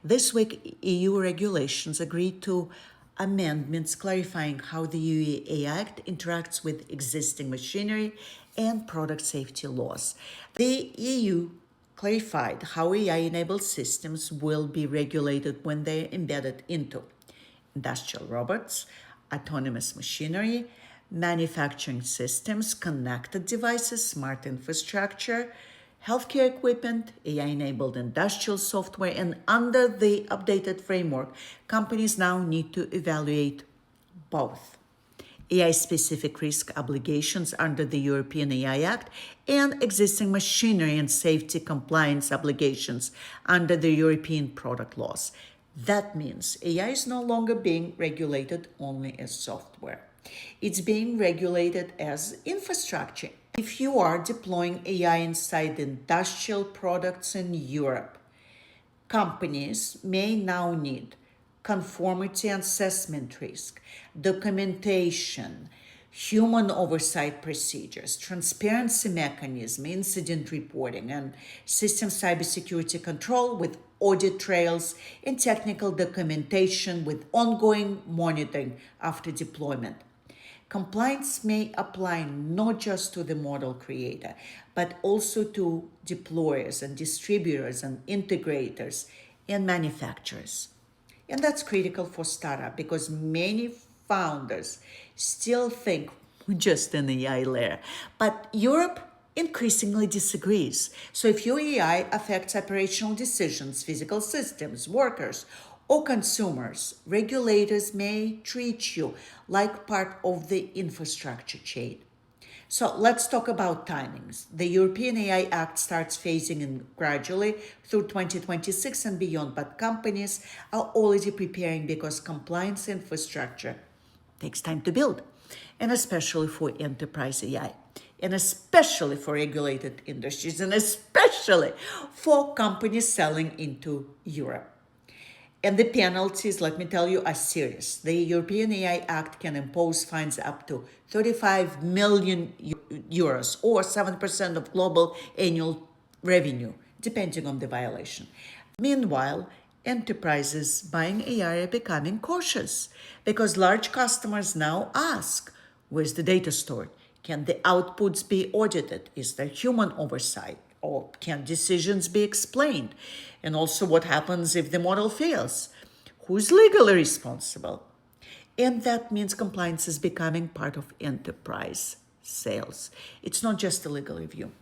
This week, EU regulations agreed to amendments clarifying how the UE Act interacts with existing machinery and product safety laws. The EU clarified how AI-enabled systems will be regulated when they're embedded into industrial robots, autonomous machinery, manufacturing systems, connected devices, smart infrastructure, healthcare equipment, AI-enabled industrial software, and under the updated framework, companies now need to evaluate both AI-specific risk obligations under the European AI Act and existing machinery and safety compliance obligations under the European product laws. That means AI is no longer being regulated only as software. It's being regulated as infrastructure. If you are deploying AI inside industrial products in Europe, companies may now need conformity assessment risk, documentation, human oversight procedures, transparency mechanism, incident reporting, and system cybersecurity control with audit trails and technical documentation with ongoing monitoring after deployment. Compliance may apply not just to the model creator, but also to deployers and distributors and integrators and manufacturers. And that's critical for startup because many founders still think we're just an AI layer. But Europe increasingly disagrees. So if your AI affects operational decisions, physical systems, workers, or consumers, regulators may treat you like part of the infrastructure chain. So let's talk about timings. The European AI Act starts phasing in gradually through 2026 and beyond, but companies are already preparing because compliance infrastructure takes time to build, and especially for enterprise AI, and especially for regulated industries, and especially for companies selling into Europe. And the penalties, let me tell you, are serious. The European AI Act can impose fines up to 35 million euros or 7% of global annual revenue, depending on the violation. Meanwhile, enterprises buying AI are becoming cautious because large customers now ask, where's the data stored? Can the outputs be audited? Is there human oversight? Or can decisions be explained? And also, what happens if the model fails? Who's legally responsible? And that means compliance is becoming part of enterprise sales. It's not just a legal review.